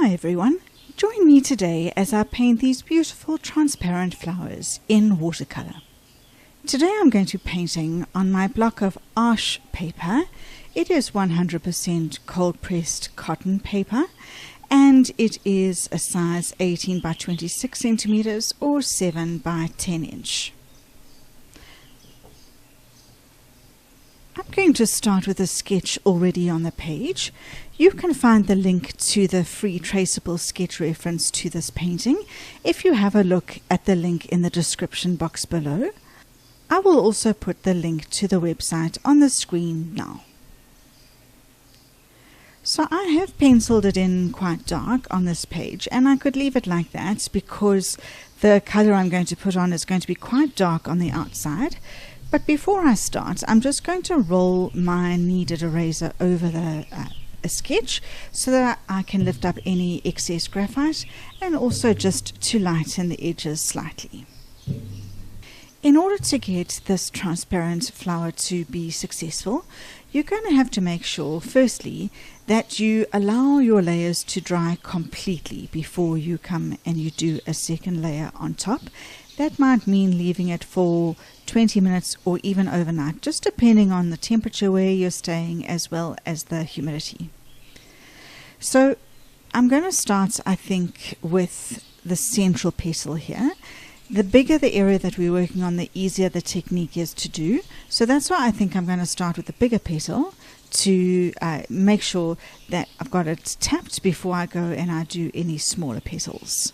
Hi everyone, join me today as I paint these beautiful transparent flowers in watercolor. Today I'm going to be painting on my block of Arche paper. It is 100% cold pressed cotton paper and it is a size 18 by 26 centimeters or 7 by 10 inch. I'm going to start with a sketch already on the page. You can find the link to the free traceable sketch reference to this painting if you have a look at the link in the description box below. I will also put the link to the website on the screen now. So I have penciled it in quite dark on this page, and I could leave it like that because the color I'm going to put on is going to be quite dark on the outside. But before I start, I'm just going to roll my kneaded eraser over the sketch so that I can lift up any excess graphite and also just to lighten the edges slightly. In order to get this transparent flower to be successful, you're going to have to make sure, firstly, that you allow your layers to dry completely before you come and you do a second layer on top. That might mean leaving it for 20 minutes or even overnight, just depending on the temperature where you're staying as well as the humidity. So I'm going to start, I think, with the central petal here. The bigger the area that we're working on, the easier the technique is to do. So that's why I think I'm going to start with the bigger petal to make sure that I've got it tapped before I go and I do any smaller petals.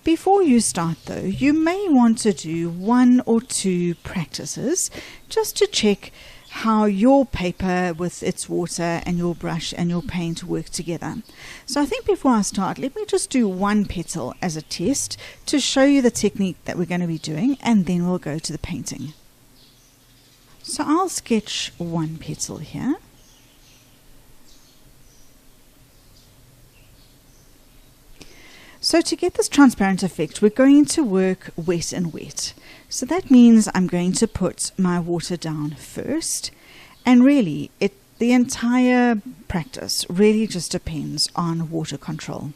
Before you start though, you may want to do 1 or 2 practices just to check how your paper with its water and your brush and your paint work together. So I think before I start, let me just do 1 petal as a test to show you the technique that we're going to be doing, and then we'll go to the painting. So I'll sketch 1 petal here. So to get this transparent effect, we're going to work wet and wet. So that means I'm going to put my water down first. And really, the entire practice really just depends on water control.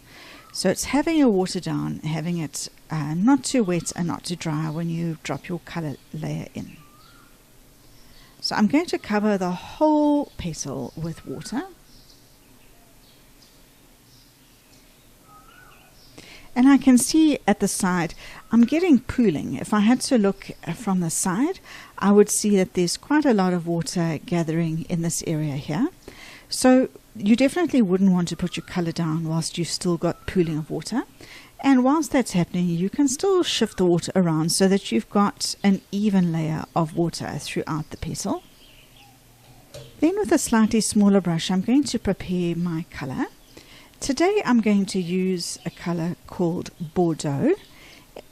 So it's having your water down, having it not too wet and not too dry when you drop your color layer in. So I'm going to cover the whole petal with water. And I can see at the side, I'm getting pooling. If I had to look from the side, I would see that there's quite a lot of water gathering in this area here. So you definitely wouldn't want to put your color down whilst you've still got pooling of water. And whilst that's happening, you can still shift the water around so that you've got an even layer of water throughout the petal. Then with a slightly smaller brush, I'm going to prepare my color. Today I'm going to use a color called Bordeaux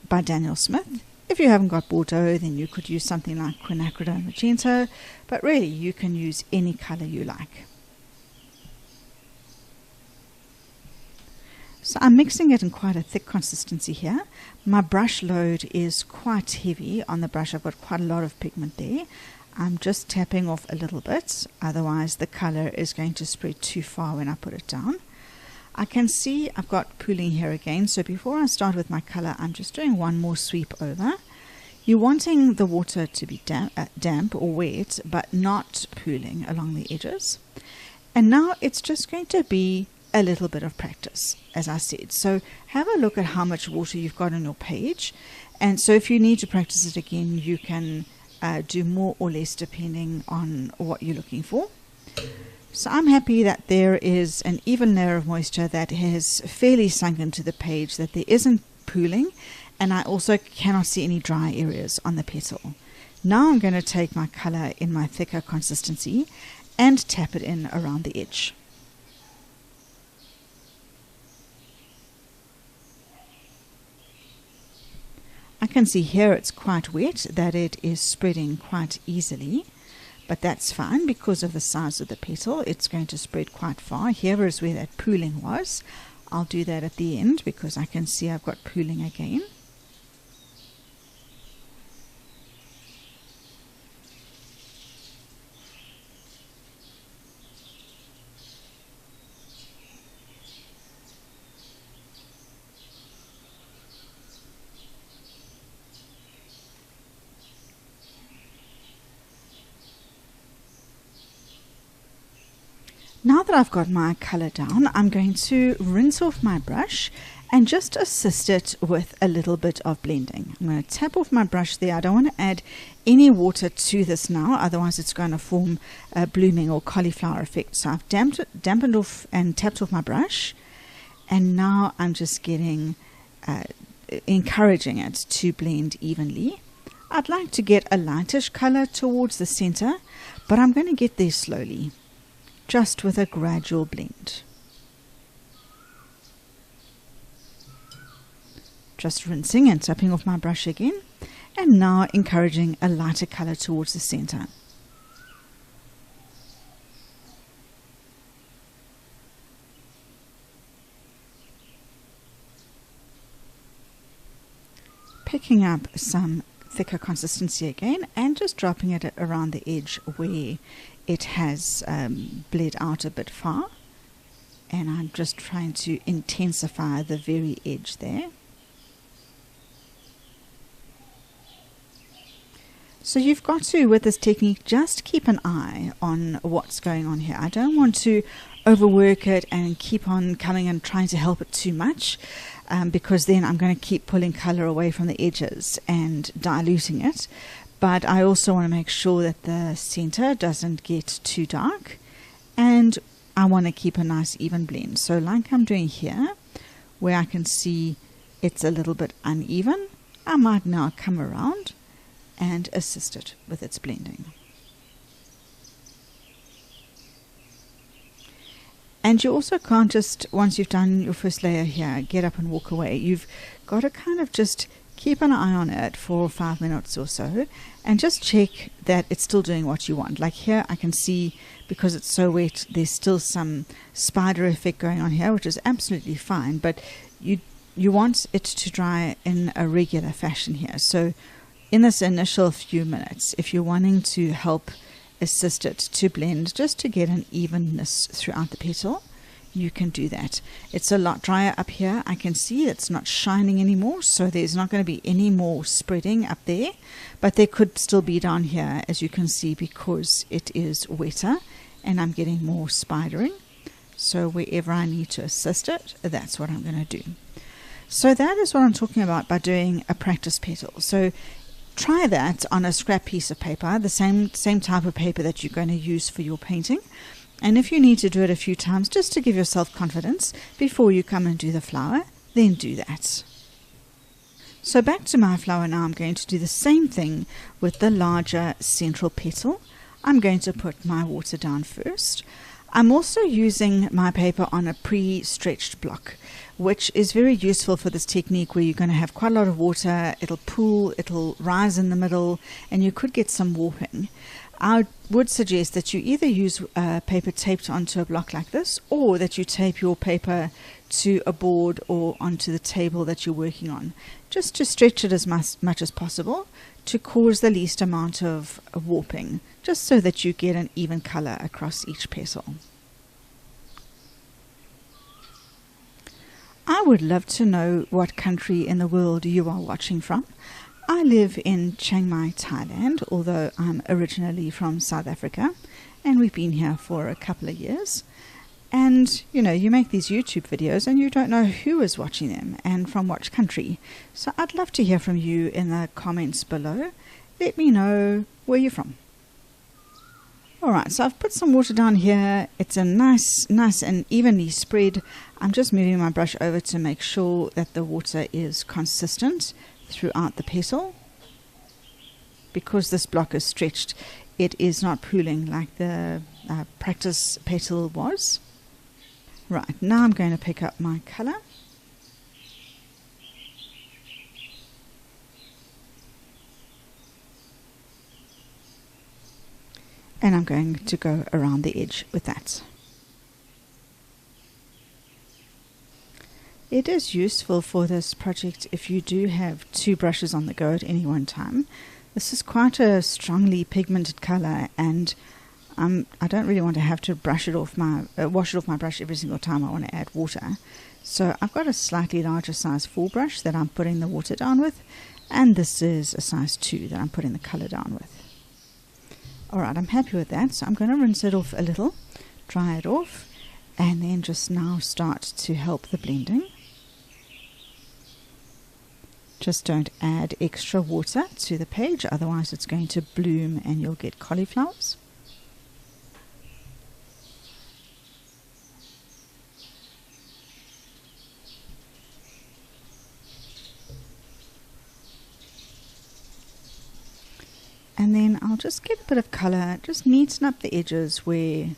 by Daniel Smith. If you haven't got Bordeaux, then you could use something like quinacridone magenta, but really you can use any color you like. So I'm mixing it in quite a thick consistency here. My brush load is quite heavy on the brush. I've got quite a lot of pigment there. I'm just tapping off a little bit, otherwise the color is going to spread too far when I put it down. I can see I've got pooling here again, so before I start with my color, I'm just doing 1 more sweep over. You're wanting the water to be damp or wet, but not pooling along the edges. And now it's just going to be a little bit of practice, as I said. So have a look at how much water you've got on your page. And so if you need to practice it again, you can do more or less depending on what you're looking for. So I'm happy that there is an even layer of moisture that has fairly sunk into the page, that there isn't pooling, and I also cannot see any dry areas on the petal. Now I'm going to take my color in my thicker consistency and tap it in around the edge. I can see here it's quite wet, that it is spreading quite easily. But that's fine because of the size of the petal. It's going to spread quite far. Here is where that pooling was. I'll do that at the end because I can see I've got pooling again. Now that I've got my color down, I'm going to rinse off my brush and just assist it with a little bit of blending. I'm going to tap off my brush there. I don't want to add any water to this now, otherwise it's going to form a blooming or cauliflower effect. So I've dampened off and tapped off my brush, and now I'm just getting encouraging it to blend evenly. I'd like to get a lightish color towards the center, but I'm going to get there slowly, just with a gradual blend. Just rinsing and tapping off my brush again, and now encouraging a lighter color towards the center. Picking up some thicker consistency again and just dropping it around the edge where it has bled out a bit far, and I'm just trying to intensify the very edge there. So you've got to, with this technique, just keep an eye on what's going on here. I don't want to overwork it and keep on coming and trying to help it too much, because then I'm going to keep pulling color away from the edges and diluting it. But I also want to make sure that the center doesn't get too dark, and I want to keep a nice even blend. So like I'm doing here, where I can see it's a little bit uneven, I might now come around and assist it with its blending. And you also can't just, once you've done your first layer here, get up and walk away. You've got to kind of just keep an eye on it for 5 minutes or so, and just check that it's still doing what you want. Like here I can see, because it's so wet, there's still some spider effect going on here, which is absolutely fine, but you want it to dry in a regular fashion here. So in this initial few minutes, if you're wanting to help assist it to blend, just to get an evenness throughout the petal, you can do that. It's a lot drier up here. I can see it's not shining anymore, so there's not going to be any more spreading up there, but there could still be down here, as you can see, because it is wetter and I'm getting more spidering. So wherever I need to assist it, that's what I'm going to do. So that is what I'm talking about by doing a practice petal. So try that on a scrap piece of paper, the same type of paper that you're going to use for your painting. And if you need to do it a few times just to give yourself confidence before you come and do the flower, then do that. So back to my flower now. I'm going to do the same thing with the larger central petal. I'm going to put my water down first. I'm also using my paper on a pre-stretched block, which is very useful for this technique where you're going to have quite a lot of water. It'll pool, it'll rise in the middle, and you could get some warping. I would suggest that you either use paper taped onto a block like this, or that you tape your paper to a board or onto the table that you're working on, just to stretch it as much as possible to cause the least amount of warping, just so that you get an even color across each petal. I would love to know what country in the world you are watching from. I live in Chiang Mai, Thailand, although I'm originally from South Africa, and we've been here for a couple of years. And, you know, you make these YouTube videos and you don't know who is watching them and from which country. So I'd love to hear from you in the comments below. Let me know where you're from. Alright, so I've put some water down here. It's a nice and evenly spread. I'm just moving my brush over to make sure that the water is consistent throughout the petal. Because this block is stretched, it is not pooling like the practice petal was. Right, now I'm going to pick up my color. And I'm going to go around the edge with that. It is useful for this project if you do have two brushes on the go at any one time. This is quite a strongly pigmented color, and I don't really want to have to wash it off my brush every single time I want to add water. So I've got a slightly larger size 4 brush that I'm putting the water down with, and this is a size 2 that I'm putting the color down with. Alright, I'm happy with that, so I'm going to rinse it off a little, dry it off, and then just now start to help the blending. Just don't add extra water to the page, otherwise it's going to bloom and you'll get cauliflowers. And then I'll just get a bit of colour, just neaten up the edges where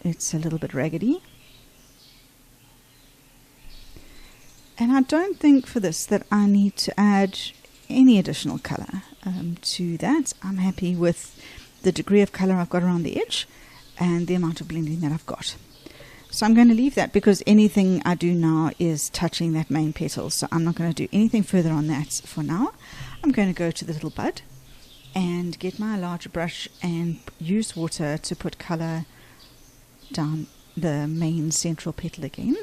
it's a little bit raggedy. And I don't think for this that I need to add any additional colour to that. I'm happy with the degree of colour I've got around the edge and the amount of blending that I've got. So I'm going to leave that because anything I do now is touching that main petal. So I'm not going to do anything further on that for now. I'm going to go to the little bud and get my larger brush and use water to put colour down the main central petal again.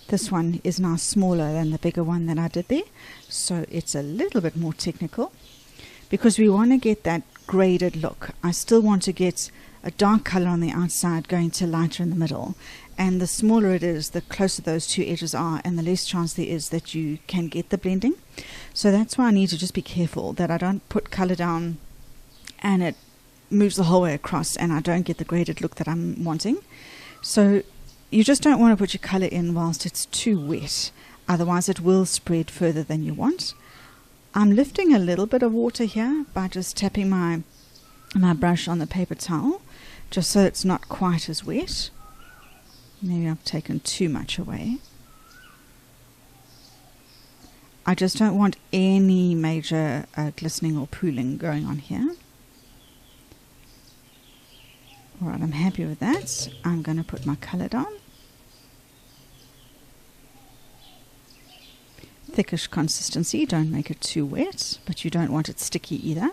This one is now smaller than the bigger one that I did there, so it's a little bit more technical because we want to get that graded look. I still want to get a dark colour on the outside going to lighter in the middle, and the smaller it is, the closer those two edges are, and the less chance there is that you can get the blending. So that's why I need to just be careful that I don't put colour down and it moves the whole way across and I don't get the graded look that I'm wanting. So you just don't want to put your colour in whilst it's too wet, otherwise it will spread further than you want. I'm lifting a little bit of water here by just tapping my brush on the paper towel, just so it's not quite as wet. Maybe I've taken too much away. I just don't want any major glistening or pooling going on here. Alright, I'm happy with that. I'm going to put my colour down. Thickish consistency, don't make it too wet, but you don't want it sticky either.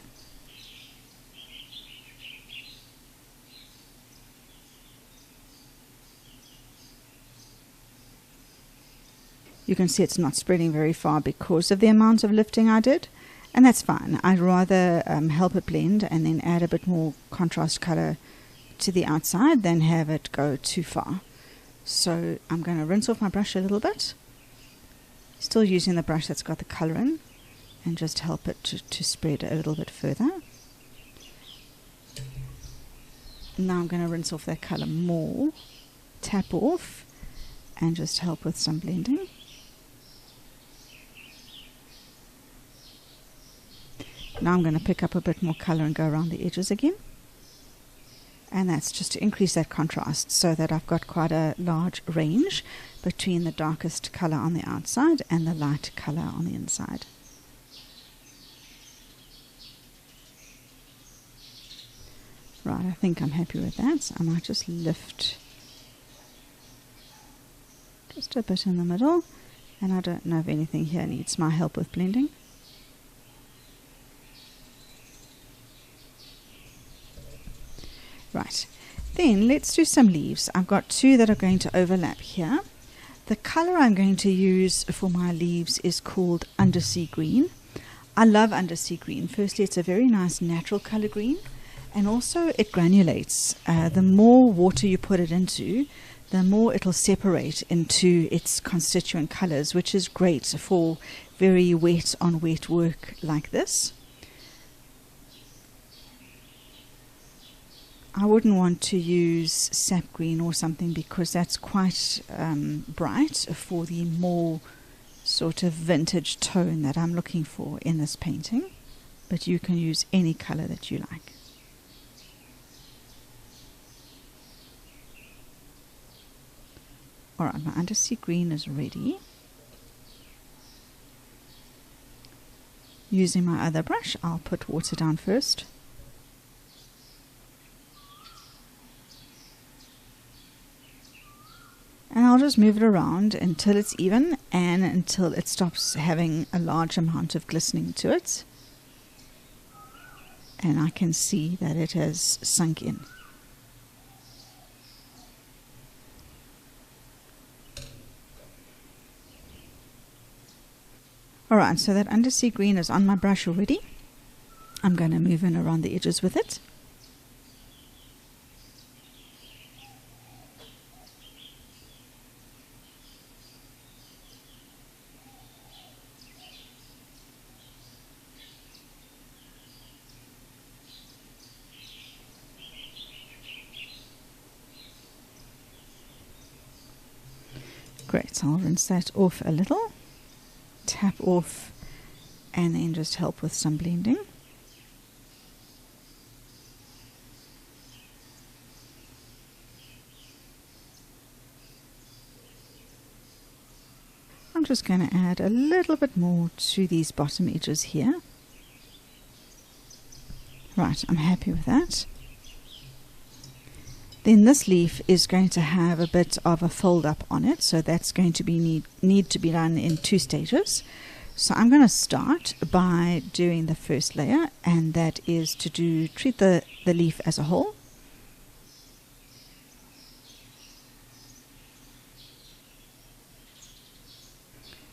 You can see it's not spreading very far because of the amount of lifting I did, and that's fine. I'd rather help it blend and then add a bit more contrast colour to the outside than have it go too far. So I'm going to rinse off my brush a little bit, still using the brush that's got the colour in, and just help it to spread a little bit further. Now I'm going to rinse off that colour more, tap off, and just help with some blending. Now I'm going to pick up a bit more colour and go around the edges again. And that's just to increase that contrast so that I've got quite a large range between the darkest colour on the outside and the light colour on the inside. Right, I think I'm happy with that. I might just lift just a bit in the middle, and I don't know if anything here needs my help with blending. Right, then let's do some leaves. I've got two that are going to overlap here. The colour I'm going to use for my leaves is called undersea green. I love undersea green. Firstly, it's a very nice natural colour green, and also it granulates. The more water you put it into, the more it'll separate into its constituent colours, which is great for very wet on wet work like this. I wouldn't want to use sap green or something because that's quite bright for the more sort of vintage tone that I'm looking for in this painting, but you can use any colour that you like. Alright, my undersea green is ready. Using my other brush, I'll put water down first. And I'll just move it around until it's even and until it stops having a large amount of glistening to it. And I can see that it has sunk in. Alright, so that undersea green is on my brush already. I'm going to move in around the edges with it. Great, so I'll rinse that off a little, tap off, and then just help with some blending. I'm just going to add a little bit more to these bottom edges here. Right, I'm happy with that. Then this leaf is going to have a bit of a fold up on it, so that's going to be need to be done in 2 stages. So I'm going to start by doing the first layer, and that is to treat the leaf as a whole.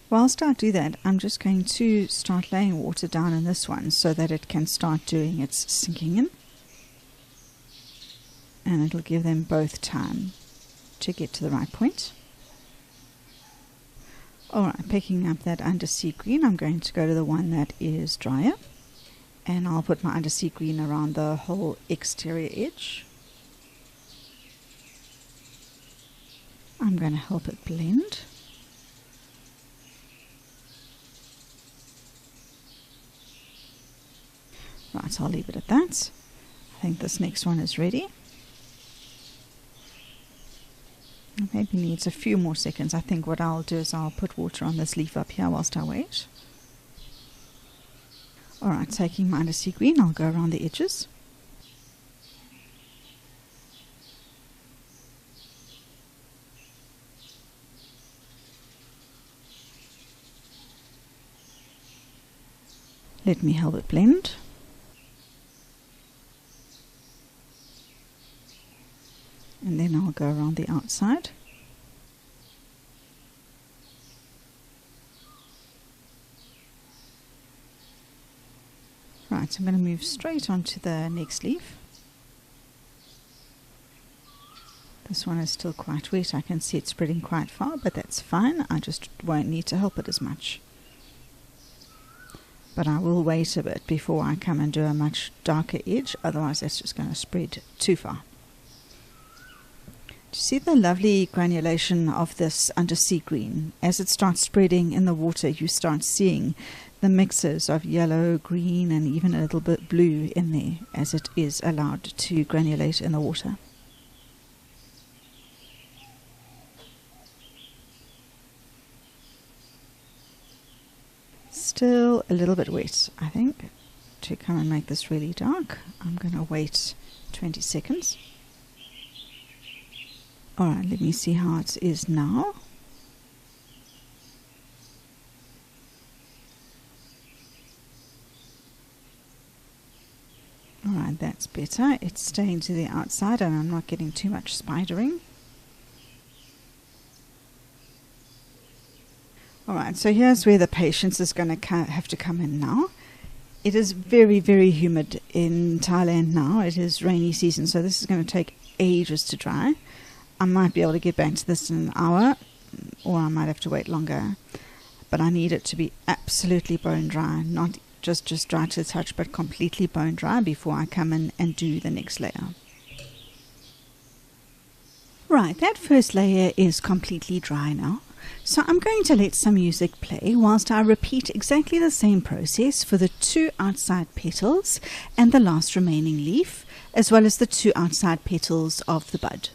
Whilst I do that, I'm just going to start laying water down in this one so that it can start doing its sinking in. And it'll give them both time to get to the right point. Alright, picking up that undersea green, I'm going to go to the one that is drier. And I'll put my undersea green around the whole exterior edge. I'm going to help it blend. Right, I'll leave it at that. I think this next one is ready. Maybe needs a few more seconds. I think what I'll do is I'll put water on this leaf up here whilst I wait. Alright, taking my undersea green, I'll go around the edges. Let me help it blend. And then I'll go around the outside. Right, I'm going to move straight onto the next leaf. This one is still quite wet. I can see it spreading quite far, but that's fine. I just won't need to help it as much. But I will wait a bit before I come and do a much darker edge, otherwise that's just going to spread too far. Do you see the lovely granulation of this undersea green? As it starts spreading in the water, you start seeing the mixes of yellow, green, and even a little bit blue in there as it is allowed to granulate in the water. Still a little bit wet, I think, to come and make this really dark. I'm going to wait 20 seconds. Alright, let me see how it is now. Alright, that's better. It's staying to the outside and I'm not getting too much spidering. Alright, so here's where the patience is going to have to come in now. It is very, very humid in Thailand now. It is rainy season, so this is going to take ages to dry. I might be able to get back to this in an hour, or I might have to wait longer. But I need it to be absolutely bone dry, not just dry to the touch, but completely bone dry before I come in and do the next layer. Right, that first layer is completely dry now. So I'm going to let some music play whilst I repeat exactly the same process for the 2 outside petals and the last remaining leaf, as well as the 2 outside petals of the bud.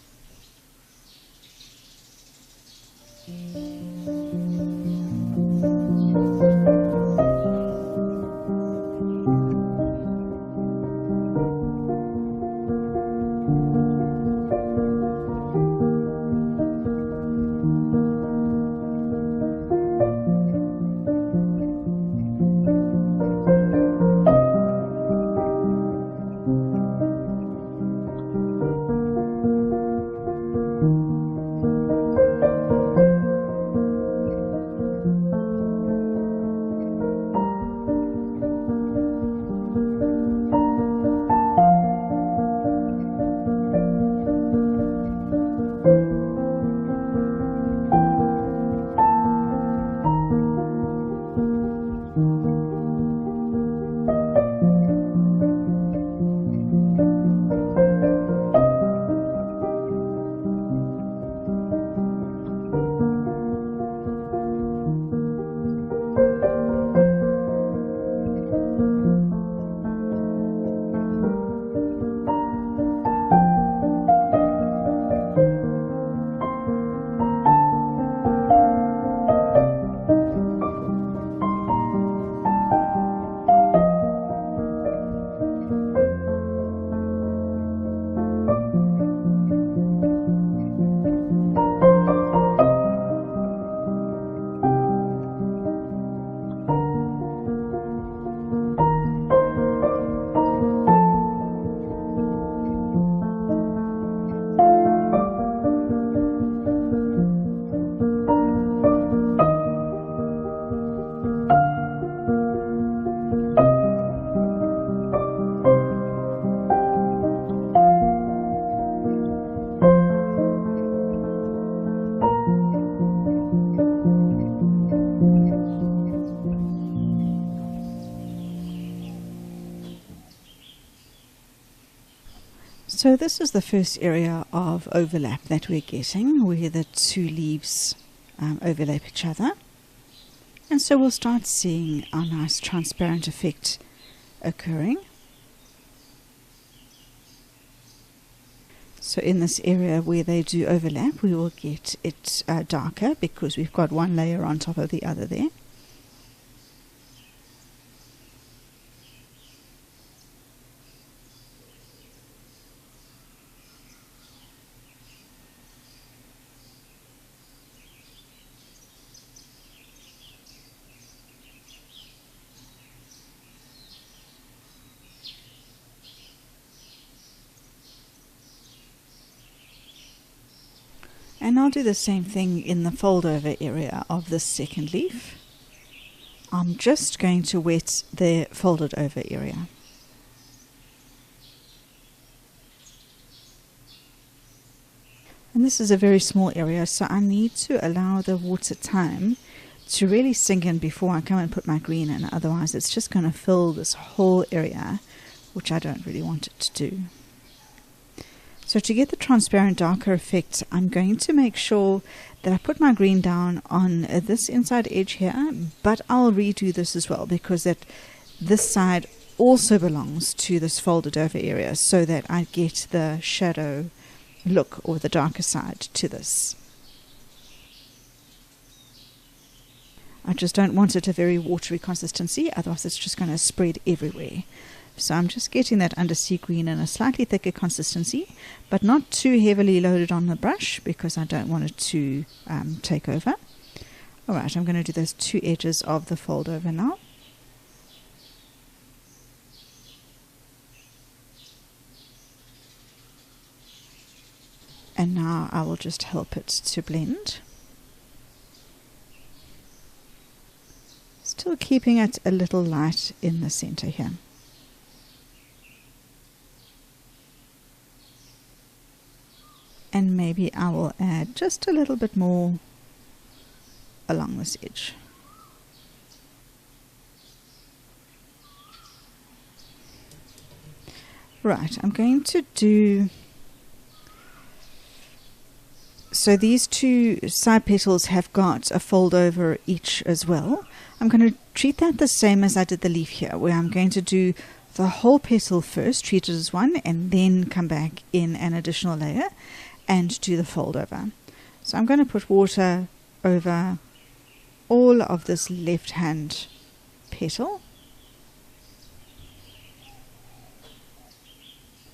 So this is the first area of overlap that we're getting, where the two leaves overlap each other. And so we'll start seeing our nice transparent effect occurring. So in this area where they do overlap, we will get it darker because we've got one layer on top of the other there. And I'll do the same thing in the fold over area of this second leaf. I'm just going to wet the folded over area. And this is a very small area, so I need to allow the water time to really sink in before I come and put my green in. Otherwise it's just going to fill this whole area, which I don't really want it to do. So to get the transparent darker effect, I'm going to make sure that I put my green down on this inside edge here, but I'll redo this as well because this side also belongs to this folded over area so that I get the shadow look or the darker side to this. I just don't want it a very watery consistency, otherwise it's just going to spread everywhere. So I'm just getting that undersea green in a slightly thicker consistency, but not too heavily loaded on the brush because I don't want it to take over. Alright, I'm going to do those two edges of the fold over now. And now I will just help it to blend. Still keeping it a little light in the center here. And maybe I will add just a little bit more along this edge. Right, I'm going to do, so these two side petals have got a fold over each as well. I'm going to treat that the same as I did the leaf here, where I'm going to do the whole petal first, treat it as one, and then come back in an additional layer and do the fold over. So I'm going to put water over all of this left hand petal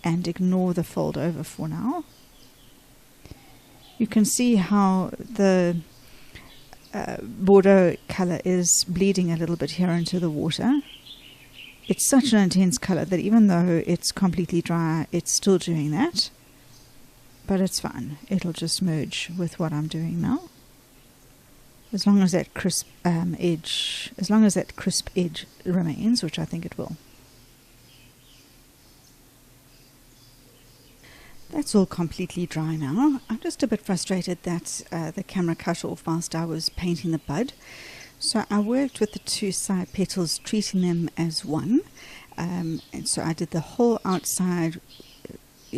and ignore the fold over for now. You can see how the Bordeaux color is bleeding a little bit here into the water. It's such an intense color that even though it's completely dry, it's still doing that. But it's fine. It'll just merge with what I'm doing now. As long as that crisp edge remains, which I think it will. That's all completely dry now. I'm just a bit frustrated that the camera cut off whilst I was painting the bud. So I worked with the two side petals, treating them as one. And so I did the whole outside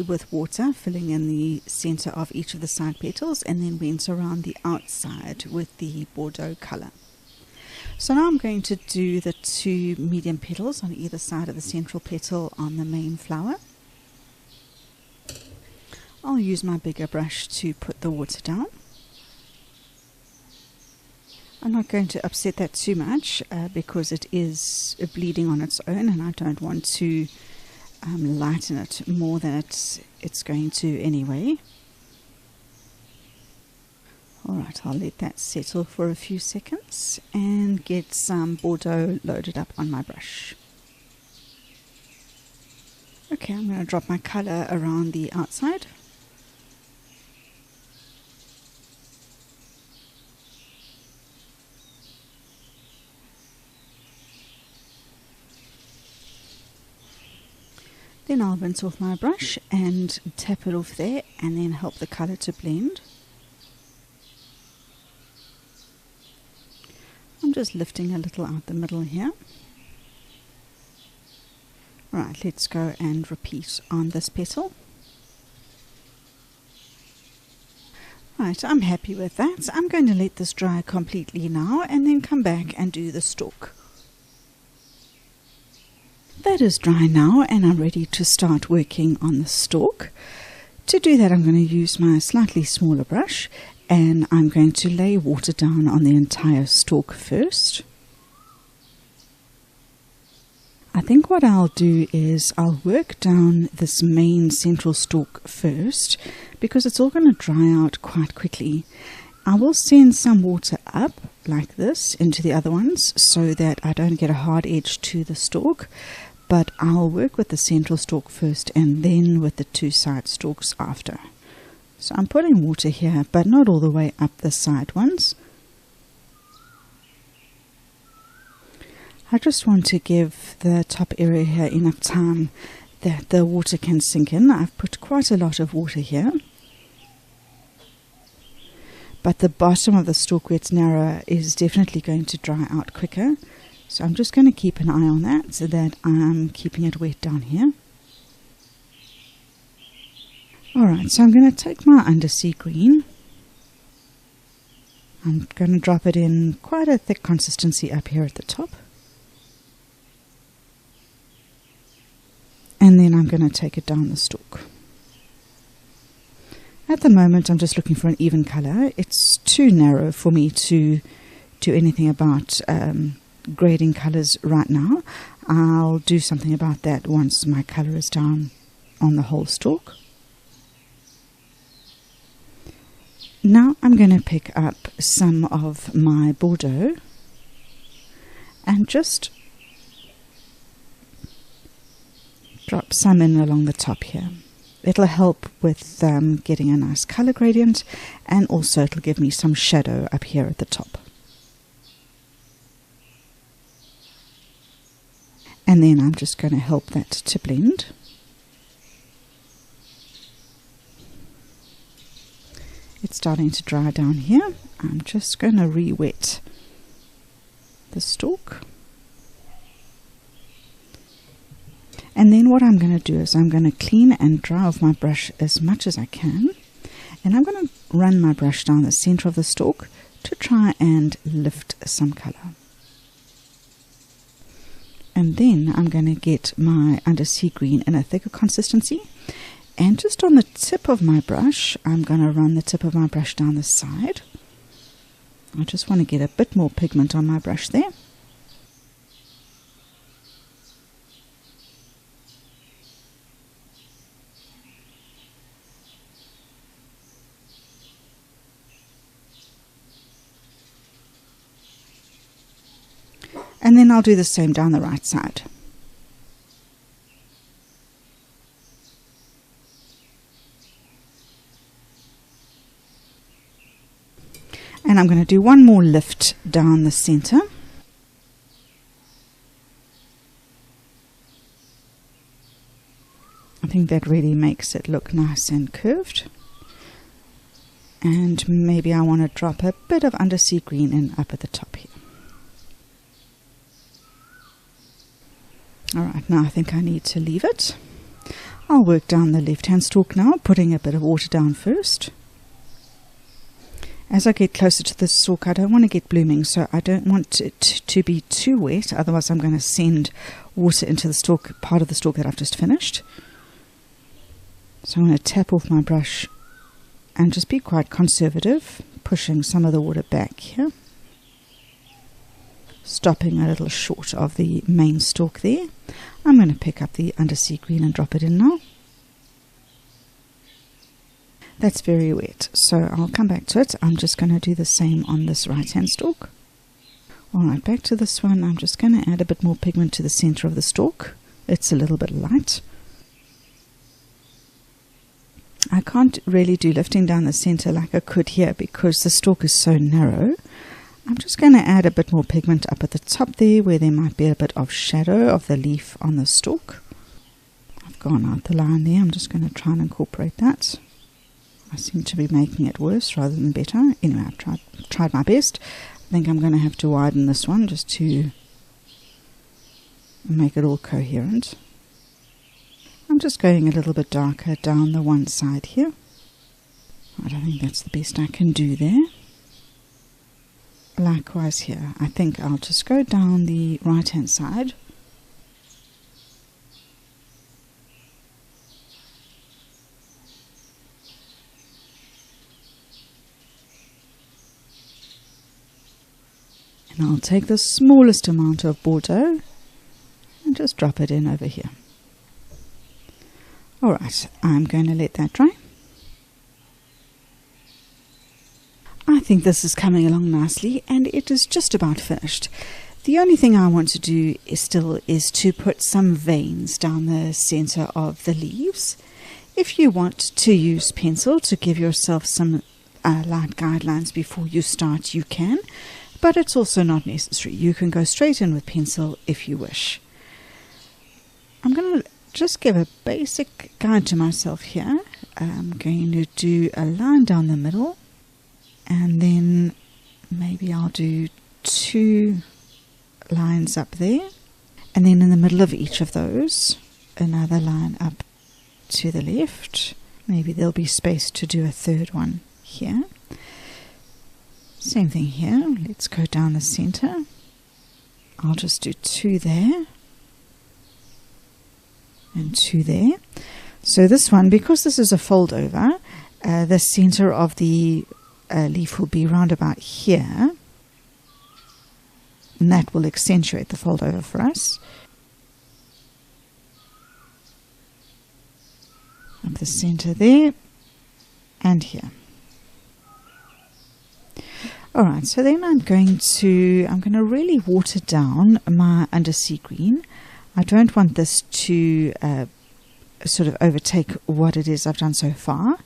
with water, filling in the center of each of the side petals, and then went around the outside with the Bordeaux color. So now I'm going to do the two medium petals on either side of the central petal on the main flower. I'll use my bigger brush to put the water down. I'm not going to upset that too much because it is bleeding on its own and I don't want to lighten it more than it's going to anyway. Alright, I'll let that settle for a few seconds and get some Bordeaux loaded up on my brush. Okay, I'm going to drop my colour around the outside. Then I'll rinse off my brush and tap it off there and then help the colour to blend. I'm just lifting a little out the middle here. Right, let's go and repeat on this petal. Right, I'm happy with that. I'm going to let this dry completely now and then come back and do the stalk. That is dry now and I'm ready to start working on the stalk. To do that, I'm going to use my slightly smaller brush and I'm going to lay water down on the entire stalk first. I think what I'll do is I'll work down this main central stalk first because it's all going to dry out quite quickly. I will send some water up like this into the other ones so that I don't get a hard edge to the stalk, but I'll work with the central stalk first and then with the two side stalks after. So I'm putting water here, but not all the way up the side ones. I just want to give the top area here enough time that the water can sink in. I've put quite a lot of water here, but the bottom of the stalk where it's narrower is definitely going to dry out quicker. So I'm just going to keep an eye on that so that I'm keeping it wet down here. Alright, so I'm going to take my undersea green. I'm going to drop it in quite a thick consistency up here at the top. And then I'm going to take it down the stalk. At the moment I'm just looking for an even colour. It's too narrow for me to do anything about grading colours right now. I'll do something about that once my colour is down on the whole stalk. Now I'm going to pick up some of my Bordeaux and just drop some in along the top here. It'll help with getting a nice color gradient, and also it'll give me some shadow up here at the top. And then I'm just going to help that to blend. It's starting to dry down here. I'm just going to re-wet the stalk. And then what I'm going to do is I'm going to clean and dry off my brush as much as I can. And I'm going to run my brush down the center of the stalk to try and lift some color. And then I'm going to get my undersea green in a thicker consistency. And just on the tip of my brush, I'm going to run the tip of my brush down the side. I just want to get a bit more pigment on my brush there. And then I'll do the same down the right side. And I'm going to do one more lift down the center. I think that really makes it look nice and curved. And maybe I want to drop a bit of undersea green in up at the top here. Alright, now I think I need to leave it. I'll work down the left hand stalk now, putting a bit of water down first. As I get closer to the stalk, I don't want to get blooming, so I don't want it to be too wet, otherwise I'm going to send water into the stalk, part of the stalk that I've just finished. So I'm going to tap off my brush and just be quite conservative, pushing some of the water back here. Stopping a little short of the main stalk there. I'm going to pick up the undersea green and drop it in now. That's very wet, so I'll come back to it. I'm just going to do the same on this right hand stalk. Alright, back to this one. I'm just going to add a bit more pigment to the center of the stalk. It's a little bit light. I can't really do lifting down the center like I could here because the stalk is so narrow. I'm just going to add a bit more pigment up at the top there where there might be a bit of shadow of the leaf on the stalk. I've gone out the line there. I'm just going to try and incorporate that. I seem to be making it worse rather than better. Anyway, I've tried my best. I think I'm going to have to widen this one just to make it all coherent. I'm just going a little bit darker down the one side here. I don't think that's the best I can do there. Likewise here, I think I'll just go down the right hand side. And I'll take the smallest amount of Bordeaux and just drop it in over here. Alright, I'm going to let that dry. I think this is coming along nicely and it is just about finished. The only thing I want to do is to put some veins down the center of the leaves. If you want to use pencil to give yourself some light guidelines before you start, you can, but it's also not necessary. You can go straight in with pencil if you wish. I'm going to just give a basic guide to myself here. I'm going to do a line down the middle, and then maybe I'll do 2 lines up there, and then in the middle of each of those another line up to the left. Maybe there'll be space to do a 3rd one here. Same thing here. Let's go down the center. I'll just do 2 there and 2 there. So this one, because this is a fold over, the center of the leaf will be round about here, and that will accentuate the fold over for us. Up the center there and here. Alright, so then I'm going to really water down my undersea green. I don't want this to sort of overtake what it is I've done so far.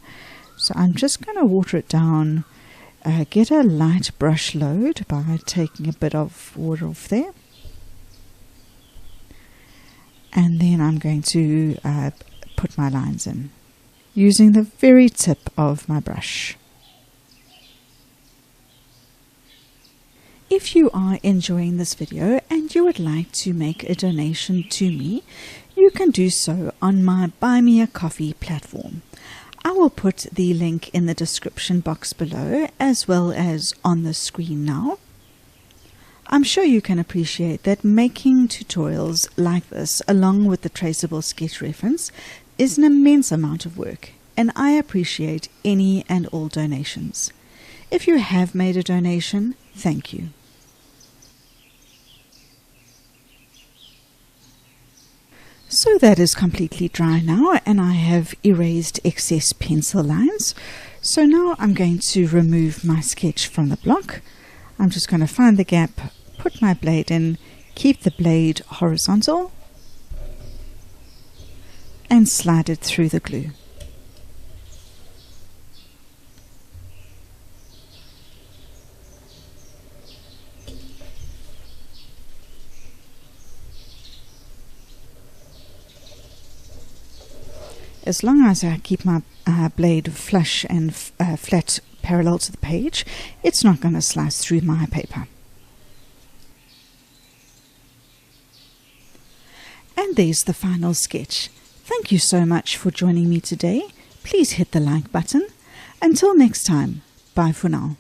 So I'm just going to water it down, get a light brush load by taking a bit of water off there. And then I'm going to put my lines in using the very tip of my brush. If you are enjoying this video and you would like to make a donation to me, you can do so on my Buy Me a Coffee platform. I will put the link in the description box below as well as on the screen now. I'm sure you can appreciate that making tutorials like this along with the traceable sketch reference is an immense amount of work, and I appreciate any and all donations. If you have made a donation, thank you. So that is completely dry now, and I have erased excess pencil lines. So now I'm going to remove my sketch from the block. I'm just going to find the gap, put my blade in, keep the blade horizontal, and slide it through the glue. As long as I keep my blade flush and flat parallel to the page, it's not going to slice through my paper. And there's the final sketch. Thank you so much for joining me today. Please hit the like button. Until next time, bye for now.